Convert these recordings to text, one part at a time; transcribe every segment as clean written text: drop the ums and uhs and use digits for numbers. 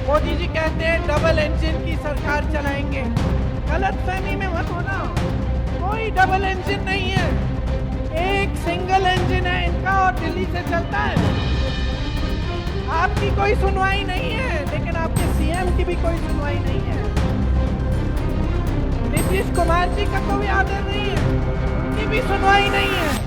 मोदी जी कहते हैं double engine की सरकार चलाएंगे। गलत फहमी में मत होना, कोई डबल इंजन नहीं है, एक सिंगल इंजन है इनका और दिल्ली से चलता है। आपकी कोई सुनवाई नहीं है, लेकिन आपके सीएम की भी कोई सुनवाई नहीं है। नीतीश कुमार जी का कोई आदर नहीं है, उनकी भी सुनवाई नहीं है।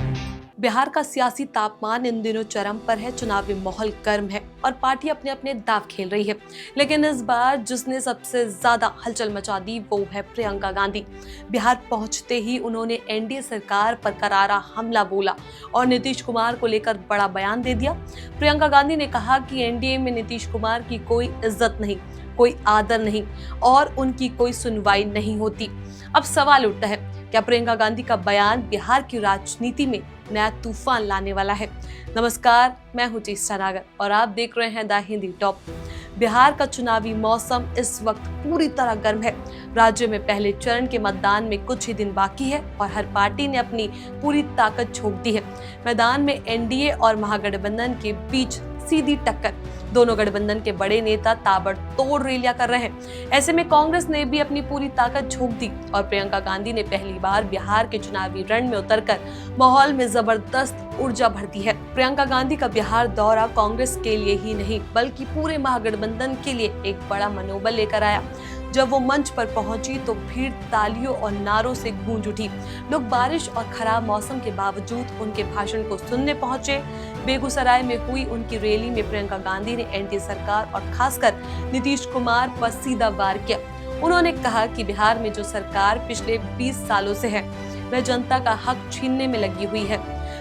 बिहार का सियासी तापमान इन दिनों चरम पर है। चुनावी माहौल गर्म है और पार्टी अपने अपने दांव खेल रही है। लेकिन इस बार जिसने सबसे ज्यादा हलचल मचा दी वो है प्रियंका गांधी। बिहार पहुंचते ही उन्होंने एनडीए सरकार पर करारा हमला बोला और नीतीश कुमार को लेकर बड़ा बयान दे दिया। प्रियंका गांधी ने कहा कि एनडीए में नीतीश कुमार की कोई इज्जत नहीं, कोई आदर नहीं और उनकी कोई सुनवाई नहीं होती। अब सवाल उठता है, क्या प्रियंका गांधी का बयान बिहार की राजनीति में नया तूफान लाने वाला है? नमस्कार, मैं हूं चेष्टा नागर और आप देख रहे हैं द हिंदी टॉप। बिहार का चुनावी मौसम इस वक्त पूरी तरह गर्म है। राज्य में पहले चरण के मतदान में कुछ ही दिन बाकी है और हर पार्टी ने अपनी पूरी ताकत झोंक दी है। मैदान में एनडीए और महागठबंधन के बीच सीधी टक्कर। दोनों गठबंधन के बड़े नेता ताबड़तोड़ रैलियां कर रहे हैं। ऐसे में कांग्रेस ने भी अपनी पूरी ताकत झोंक दी और प्रियंका गांधी ने पहली बार बिहार के चुनावी रण में उतरकर माहौल में जबरदस्त ऊर्जा भर दी है। प्रियंका गांधी का बिहार दौरा कांग्रेस के लिए ही नहीं बल्कि पूरे महागठबंधन के लिए एक बड़ा मनोबल लेकर आया। जब वो मंच पर पहुंची तो भीड़ तालियों और नारों से गूंज उठी। लोग बारिश और खराब मौसम के बावजूद उनके भाषण को सुनने पहुंचे। बेगूसराय में हुई उनकी रैली में प्रियंका गांधी ने एनडीए सरकार और खासकर नीतीश कुमार पर सीधा वार किया। उन्होंने कहा कि बिहार में जो सरकार पिछले 20 सालों से है वह जनता का हक छीनने में लगी हुई है।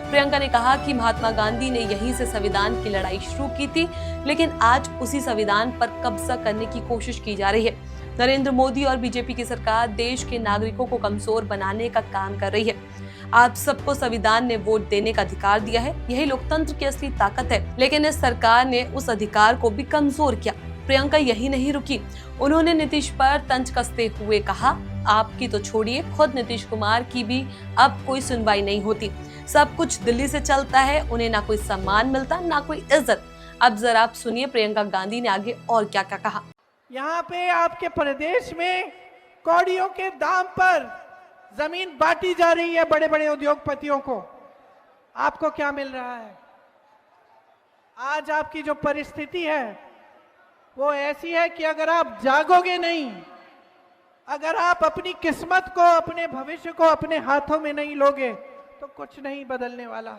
प्रियंका ने कहा कि महात्मा गांधी ने यहीं से संविधान की लड़ाई शुरू की थी, लेकिन आज उसी संविधान पर कब्जा करने की कोशिश की जा रही है। नरेंद्र मोदी और बीजेपी की सरकार देश के नागरिकों को कमजोर बनाने का काम कर रही है। आप सबको संविधान ने वोट देने का अधिकार दिया है, यही लोकतंत्र की असली ताकत है, लेकिन इस सरकार ने उस अधिकार को भी कमजोर किया। प्रियंका यही नहीं रुकी, उन्होंने नीतीश पर तंज कसते हुए कहा, आपकी तो छोड़िए, खुद नीतीश कुमार की भी अब कोई सुनवाई नहीं होती। सब कुछ दिल्ली से चलता है, उन्हें ना कोई सम्मान मिलता ना कोई इज्जत। अब जरा आप सुनिए प्रियंका गांधी ने आगे और क्या क्या कहा। यहाँ पे आपके प्रदेश में कौड़ियों के दाम पर जमीन बांटी जा रही है बड़े बड़े उद्योगपतियों को। आपको क्या मिल रहा है? आज आपकी जो परिस्थिति है वो ऐसी है कि अगर आप जागोगे नहीं, अगर आप अपनी किस्मत को, अपने भविष्य को अपने हाथों में नहीं लोगे तो कुछ नहीं बदलने वाला,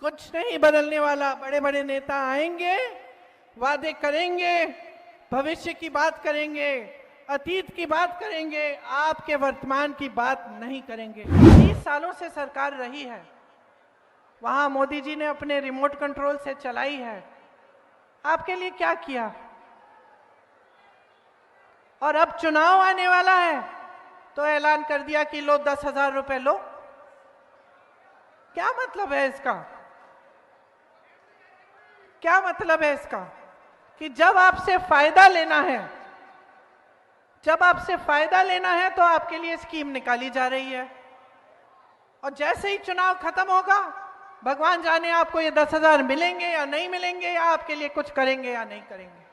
कुछ नहीं बदलने वाला। बड़े बड़े नेता आएंगे, वादे करेंगे, भविष्य की बात करेंगे, अतीत की बात करेंगे, आपके वर्तमान की बात नहीं करेंगे। 30 सालों से सरकार रही है, वहां मोदी जी ने अपने रिमोट कंट्रोल से चलाई है। आपके लिए क्या किया? और अब चुनाव आने वाला है तो ऐलान कर दिया कि लो 10,000 रुपए लो। क्या मतलब है इसका? क्या मतलब है इसका? कि जब आपसे फायदा लेना है, जब आपसे फायदा लेना है तो आपके लिए स्कीम निकाली जा रही है और जैसे ही चुनाव खत्म होगा भगवान जाने आपको ये 10,000 मिलेंगे या नहीं मिलेंगे, या आपके लिए कुछ करेंगे या नहीं करेंगे।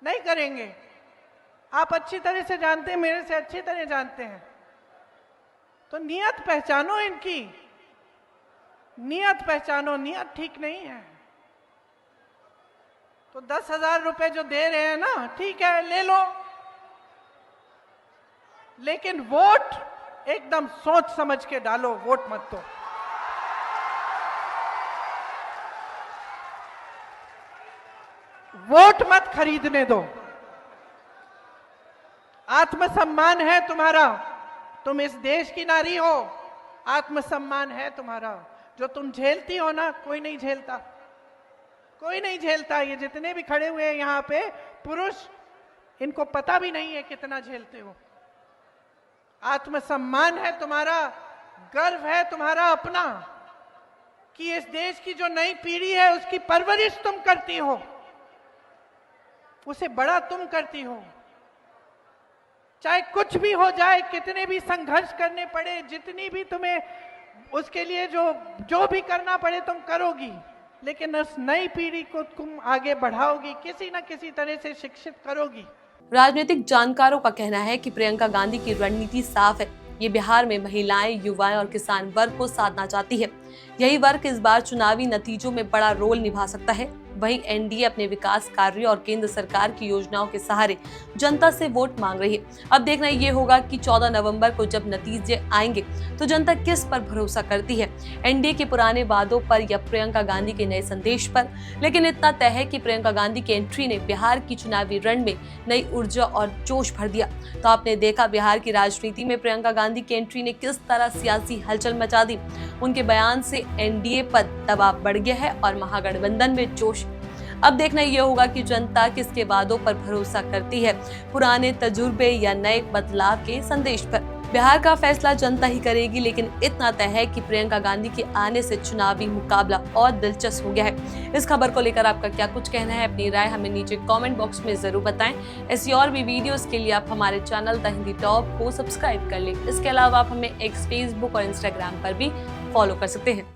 नहीं करेंगे। आप अच्छी तरह से जानते हैं, मेरे से अच्छी तरह जानते हैं। तो नियत पहचानो, इनकी नियत पहचानो। नियत ठीक नहीं है। तो 10,000 रुपए जो दे रहे हैं ना, ठीक है, ले लो, लेकिन वोट एकदम सोच समझ के डालो, वोट मत दो। वोट मत खरीदने दो। आत्मसम्मान है तुम्हारा, तुम इस देश की नारी हो, आत्मसम्मान है तुम्हारा। जो तुम झेलती हो ना, कोई नहीं झेलता, कोई नहीं झेलता। ये जितने भी खड़े हुए हैं यहाँ पे पुरुष, इनको पता भी नहीं है कितना झेलते हो। आत्मसम्मान है तुम्हारा, गर्व है तुम्हारा अपना कि इस देश की जो नई पीढ़ी है उसकी परवरिश तुम करती हो, उसे बड़ा तुम करती हो। चाहे कुछ भी हो जाए, कितने भी संघर्ष करने पड़े, जितनी भी तुम्हें उसके लिए जो भी करना पड़े तुम करोगी, लेकिन उस नई पीढ़ी को तुम आगे बढ़ाओगी, किसी न किसी तरह से शिक्षित करोगी। राजनीतिक जानकारों का कहना है कि प्रियंका गांधी की रणनीति साफ है। ये बिहार में महिलाएं, युवाएं और किसान वर्ग को साधना चाहती है। यही वर्ग इस बार चुनावी नतीजों में बड़ा रोल निभा सकता है। वहीं एनडीए अपने विकास कार्यों और केंद्र सरकार की योजनाओं के सहारे जनता से वोट मांग रही है। अब देखना ये होगा कि 14 नवंबर को जब नतीजे आएंगे तो जनता किस पर भरोसा करती है, एनडीए के पुराने वादों पर या प्रियंका गांधी के नए संदेश पर। लेकिन इतना तय है कि प्रियंका गांधी की एंट्री ने बिहार की चुनावी रण में नई ऊर्जा और जोश भर दिया। तो आपने देखा बिहार की राजनीति में प्रियंका गांधी की एंट्री ने किस तरह सियासी हलचल मचा दी। उनके बयान से एनडीए पर दबाव बढ़ गया है और महागठबंधन में जोश। अब देखना यह होगा कि जनता किसके वादों पर भरोसा करती है, पुराने तजुर्बे या नए बदलाव के संदेश पर। बिहार का फैसला जनता ही करेगी, लेकिन इतना तय है कि प्रियंका गांधी के आने से चुनावी मुकाबला और दिलचस्प हो गया है। इस खबर को लेकर आपका क्या कुछ कहना है, अपनी राय हमें नीचे कमेंट बॉक्स में जरूर बताएं। ऐसी और भी वीडियोस के लिए आप हमारे चैनल द हिंदी टॉप को सब्सक्राइब कर लें। इसके अलावा आप हमें एक्स, फेसबुक और इंस्टाग्राम पर भी फॉलो कर सकते हैं।